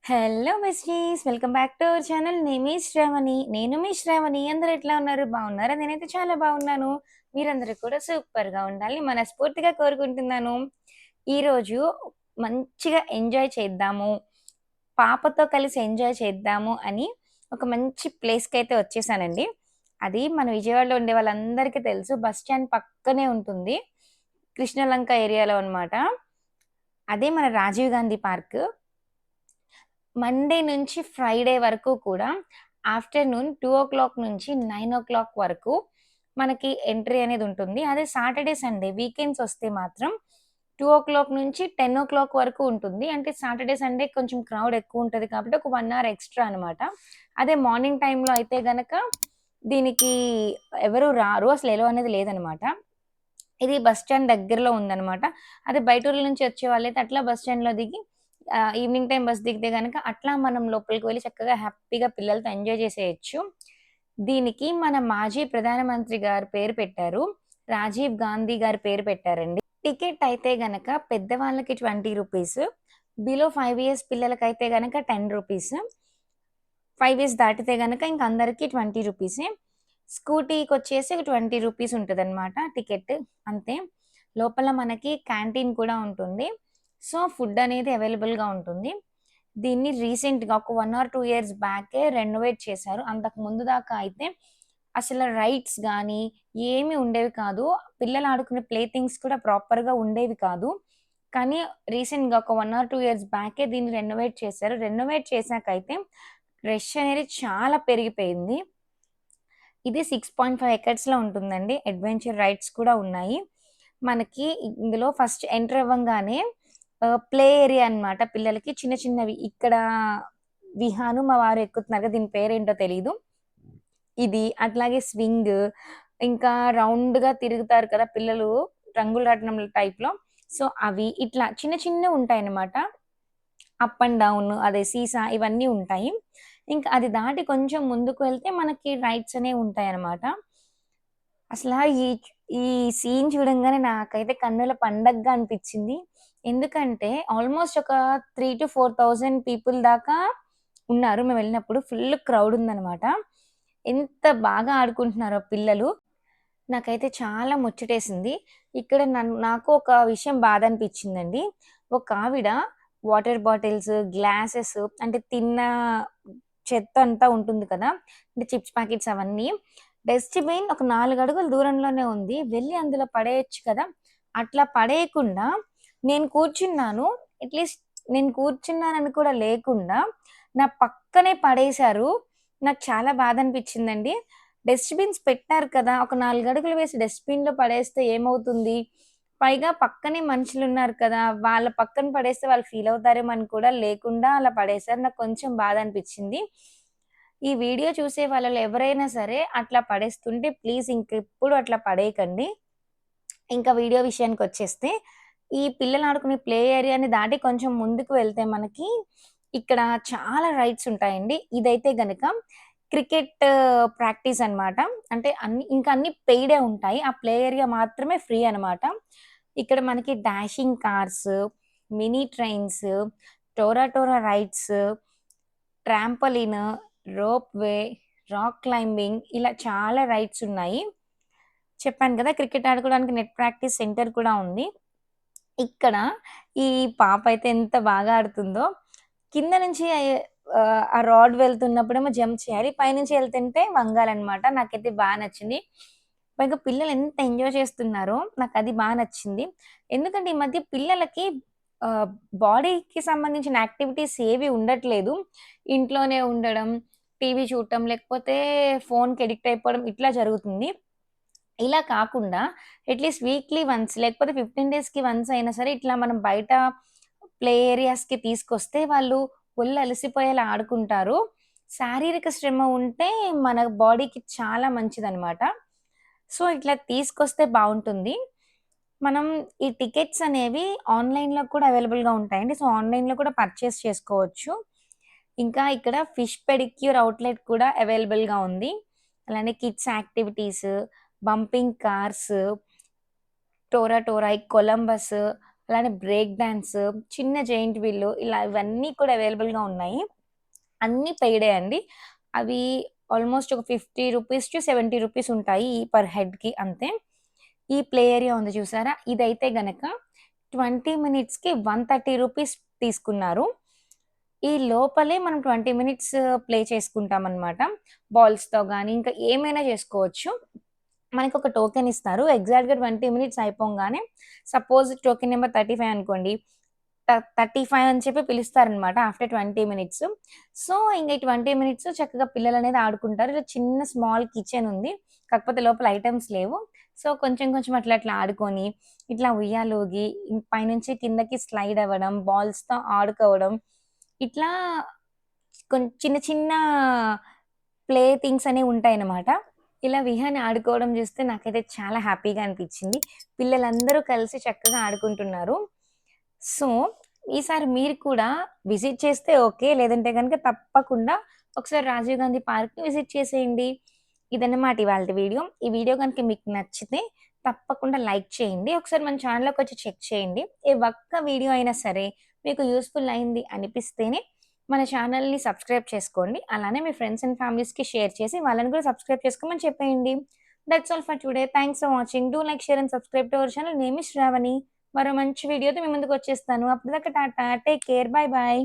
Hello besties! Welcome back to our channel. నేను మీ శ్రావణి. అందరూ ఎట్లా ఉన్నారు? బాగున్నారా? నేనైతే చాలా బాగున్నాను. మీరందరూ కూడా సూపర్‌గా ఉండాలని మనస్ఫూర్తిగా కోరుకుంటున్నాను. ఈరోజు మంచిగా ఎంజాయ్ చేద్దాము, పాపతో కలిసి ఎంజాయ్ చేద్దాము అని ఒక మంచి ప్లేస్‌కైతే వచ్చేసానండి. అది మన విజయవాడలో ఉండే వాళ్ళందరికీ తెలుసు. బస్ స్టాండ్ పక్కనే ఉంటుంది. కృష్ణలంక ఏరియాలో అనమాట. అదే మన రాజీవ్ గాంధీ పార్క్. మండే నుంచి ఫ్రైడే వరకు కూడా ఆఫ్టర్‌నూన్ 2:00 నుంచి 9:00 వరకు మనకి ఎంట్రీ అనేది ఉంటుంది. అదే సాటర్‌డే, సండే వీకెండ్స్ వస్తే మాత్రం 2:00 నుంచి 10:00 వరకు ఉంటుంది. అంటే సాటర్‌డే, సండే కొంచెం క్రౌడ్ ఎక్కువుంటది కాబట్టి ఒక 1 అవర్ ఎక్స్‌ట్రా అనమాట. అదే మార్నింగ్ టైమ్‌లో అయితే గనక దీనికి ఎవరు రారు. అసలు ఎలో అనేది లేదనమాట. ఇది బస్ స్టాండ్ దగ్గరలో ఉందనమాట. అదే బయటూర్ల నుంచి వచ్చే వాళ్ళైతే అట్లా బస్ స్టాండ్‌లో దిగి ఈవినింగ్ టైమ్ బస్ దిగితే గనక అట్లా మనం లోపలికి వెళ్లి చక్కగా హ్యాపీగా పిల్లలతో ఎంజాయ్ చేసేయొచ్చు. దీనికి మన మాజీ ప్రధానమంత్రి గారు పేరు పెట్టారు. రాజీవ్ గాంధీ గారి పేరు పెట్టారండి. టికెట్ అయితే గనక పెద్దవాళ్ళకి ₹20, బిలో 5 ఇయర్స్ పిల్లలకైతే గనక ₹10, 5 ఇయర్స్ దాటితే గనక ఇంక అందరికి ₹20. స్కూటీకొచ్చేసి ఒక ₹20 ఉంటదనమాట టికెట్ అంతే. లోపల మనకి క్యాంటీన్ కూడా ఉంటుంది. సో, ఫుడ్ అనేది అవైలబుల్‌గా ఉంటుంది. దీన్ని రీసెంట్‌గా ఒక 1 ఆర్ 2 ఇయర్స్ బ్యాకే రెనోవేట్ చేశారు. అంతకు ముందు దాకా అయితే అసల రైడ్స్ గానీ, ఏమి ఉండేవి కాదు. పిల్లలు ఆడుకునే ప్లే థింగ్స్ కూడా ప్రాపర్‌గా ఉండేవి కాదు. కానీ రీసెంట్‌గా ఒక 1 ఆర్ 2 ఇయర్స్ బ్యాకే దీన్ని రెనోవేట్ చేశారు. రెనోవేట్ చేశాకైతే రష్ అనేది చాలా పెరిగిపోయింది. ఇది 6.5 ఎకర్స్‌లో ఉంటుందండి. అడ్వెంచర్ రైడ్స్ కూడా ఉన్నాయి. మనకి ఇందులో ఫస్ట్ ఎంటర్ అవ్వంగానే ప్లే ఏరియా అనమాట పిల్లలకి చిన్న చిన్నవి. ఇక్కడ విహాను మా వారు ఎక్కుతున్నారు కదా! దీని పేరేంటో తెలీదు. ఇది అట్లాగే స్వింగ్, ఇంకా రౌండ్‌గా తిరుగుతారు కదా పిల్లలు రంగుల రాట్నం టైప్‌లో. సో, అవి ఇట్లా చిన్న చిన్నవుంటాయన్నమాట. అప్ అండ్ డౌన్ అదే సీసా ఇవన్నీ ఉంటాయి. ఇంకా అది దాటి కొంచెం ముందుకు వెళ్తే మనకి రైడ్స్ అనేవి ఉంటాయన్నమాట. అసలా ఈ ఈ సీన్ చూడంగానే నాకైతే కన్నుల పండగగా అనిపిచ్చింది. ఎందుకంటే ఆల్‌మోస్ట్ ఒక 3,000-4,000 పీపుల్ దాకా ఉన్నారు మేమెళ్ళినప్పుడు. ఫుల్ క్రౌడ్ ఉందన్నమాట. ఎంత బాగా ఆడుకుంటున్నారో పిల్లలు. నాకైతే చాలా ముచ్చటేసింది. ఇక్కడ నాకు ఒక విషయం బాధ అనిపిచ్చిందండి. ఒకావిడ వాటర్ బాటిల్స్, గ్లాసెస్ అంటే తిన్న చెత్తంతా ఉంటుంది కదా! అంటే చిప్స్ ప్యాకెట్స్ అవన్నీ. డస్ట్‌బిన్ ఒక 4 అడుగుల దూరంలోనే ఉంది. వెళ్లి అందులో పడేయొచ్చు కదా! అట్లా పడేయకుండా నేను కూర్చున్నాను. అట్‌లీస్ట్ నేను కూర్చున్నానని కూడా లేకుండా నా పక్కనే పడేశారు. నాకు చాలా బాధనిపిచ్చిందండి. డస్ట్‌బిన్స్ పెట్టారు కదా! ఒక 4 అడుగులు వేసి డస్ట్‌బిన్‌లో పడేస్తే ఏమవుతుంది? పైగా పక్కనే మనుషులున్నారు కదా! వాళ్ళ పక్కన పడేస్తే వాళ్ళు ఫీల్ అవుతారేమో అని కూడా లేకుండా అలా పడేశారు. నాకు కొంచెం బాధ అనిపిచ్చింది. ఈ వీడియో చూసే వాళ్ళలో ఎవరైనా సరే అట్లా పడేస్తుంటే ప్లీజ్ ఇంకెప్పుడు అట్లా పడేయకండి. ఇంకా వీడియో విషయానికొచ్చేస్తే, ఈ పిల్లలు ఆడుకునే ప్లే ఏరియాని దాటి కొంచెం ముందుకు వెళ్తే మనకి ఇక్కడ చాలా రైడ్స్ ఉంటాయండి. ఇదైతే గనక క్రికెట్ ప్రాక్టీస్ అన్నమాట. అంటే అన్నీ పెయిడే ఉంటాయి. ఆ ప్లే ఏరియా మాత్రమే ఫ్రీ అనమాట. ఇక్కడ మనకి dashing cars, mini trains, Torah Torah rides, trampoline, rope way, rock climbing ఇలా చాలా రైడ్స్ ఉన్నాయి. చెప్పాను కదా! క్రికెట్ ఆడుకోవడానికి నెట్ ప్రాక్టీస్ సెంటర్ కూడా ఉంది. ఇక్కడ ఈ పాప అయితే ఎంత బాగా ఆడుతుందో, కింద నుంచి ఆ రాడ్ వెళ్తున్నప్పుడేమో జంప్ చేయాలి. పైనుంచి ఎళ్తుంటే వంగాలనమాట. నాకైతే బా నచ్చింది. పైగా పిల్లలు ఎంత ఎంజాయ్ చేస్తున్నారో నాకది బా నచ్చింది. ఎందుకంటే ఈ మధ్య పిల్లలకి ఆహ్, బాడీకి సంబంధించిన యాక్టివిటీస్ ఏవి ఉండట్లేదు. ఇంట్లోనే ఉండడం, టీవీ చూడటం, లేకపోతే ఫోన్‌కి అడిక్ట్ అయిపోవడం ఇట్లా జరుగుతుంది. ఇలా కాకుండా అట్‌లీస్ట్ వీక్లీ వన్స్ లేకపోతే 15 డేస్‌కి వన్స్ అయినా సరే ఇట్లా మనం బయట ప్లే ఏరియాస్‌కి తీసుకొస్తే వాళ్ళు ఒళ్ళు అలసిపోయేలా ఆడుకుంటారు. శారీరక శ్రమ ఉంటే మన బాడీకి చాలా మంచిదనమాట. సో, ఇట్లా తీసుకొస్తే బావుంటుంది. మనం ఈ టికెట్స్ అనేవి ఆన్‌లైన్‌లో కూడా అవైలబుల్‌గా ఉంటాయండి. సో, ఆన్‌లైన్‌లో కూడా పర్చేస్ చేసుకోవచ్చు. ఇంకా ఇక్కడ ఫిష్ పెడిక్యూర్ అవుట్‌లెట్ కూడా అవైలబుల్‌గా ఉంది. అలానే కిడ్స్ యాక్టివిటీస్, బంపింగ్ కార్స్, టోరా టోరాయ్, కొలంబస్, అలానే బ్రేక్ డాన్స్, చిన్న జెయింట్ వీల్లు ఇలా ఇవన్నీ కూడా అవైలబుల్‌గా ఉన్నాయి. అన్నీ పెయిడే అండి. అవి ఆల్‌మోస్ట్ ఒక ₹50-70 ఉంటాయి పర్ హెడ్‌కి అంతే. ఈ ప్లే ఏరియా ఉంది చూసారా? ఇదైతే గనక 20 మినిట్స్‌కి ₹130 తీసుకున్నారు. ఈ లోపలే మనం 20 మినిట్స్ ప్లే చేసుకుంటామనమాట. బాల్స్‌తో గానీ, ఇంకా ఏమైనా చేసుకోవచ్చు. మనకొక టోకెన్ ఇస్తారు. ఎగ్జాక్ట్‌గా 20 మినిట్స్ అయిపోంగానే సపోజ్ టోకెన్ నంబర్ 35 అనుకోండి. 35 అని చెప్పి పిలుస్తారనమాట ఆఫ్టర్ 20 మినిట్స్. సో, ఇంక ఈ 20 మినిట్స్ చక్కగా పిల్లలనేది ఆడుకుంటారు. ఇలా చిన్న స్మాల్ కిచెన్ ఉంది. కాకపోతే లోపల ఐటెమ్స్ లేవు. సో, కొంచెం కొంచెం అట్లా అట్లా ఆడుకొని, ఇట్లా ఉయ్యాలూగి, పైనుంచి కిందకి స్లైడ్ అవ్వడం, బాల్స్‌తో ఆడుకోవడం, ఇట్లా చిన్న చిన్న ప్లే థింగ్స్ అనేవి ఉంటాయన్నమాట. ఇలా విహాన్ని ఆడుకోవడం జూస్తే నాకైతే చాలా హ్యాపీగా అనిపిచ్చింది. పిల్లలందరూ కలిసి చక్కగా ఆడుకుంటున్నారు. సో, ఈసారి మీరు కూడా విజిట్ చేస్తే ఓకే. లేదంటే గనుక తప్పకుండా ఒకసారి రాజీవ్ గాంధీ పార్క్‌ని విజిట్ చేసేయండి. ఇదన్నమాట ఇవాల్టి వీడియో. ఈ వీడియో గనుక మీకు నచ్చితే తప్పకుండా లైక్ చేయండి. ఒకసారి మన ఛానల్‌లోకొచ్చి చెక్ చేయండి. ఏ ఒక్క వీడియో అయినా సరే మీకు యూజ్‌ఫుల్ అయింది అనిపిస్తేనే మన ఛానల్‌ని సబ్స్క్రైబ్ చేసుకోండి. అలానే మీ ఫ్రెండ్స్ అండ్ ఫ్యామిలీస్‌కి షేర్ చేసి వాళ్ళని కూడా సబ్స్క్రైబ్ చేసుకోమని చెప్పేయండి. That's all for today. Thanks for watching. Do like, share and subscribe to our channel. Name is Shravani. మరో మంచి వీడియోతో మీ ముందుకొచ్చేస్తాను. అప్పటిదాకా tata. Take care. Bye bye.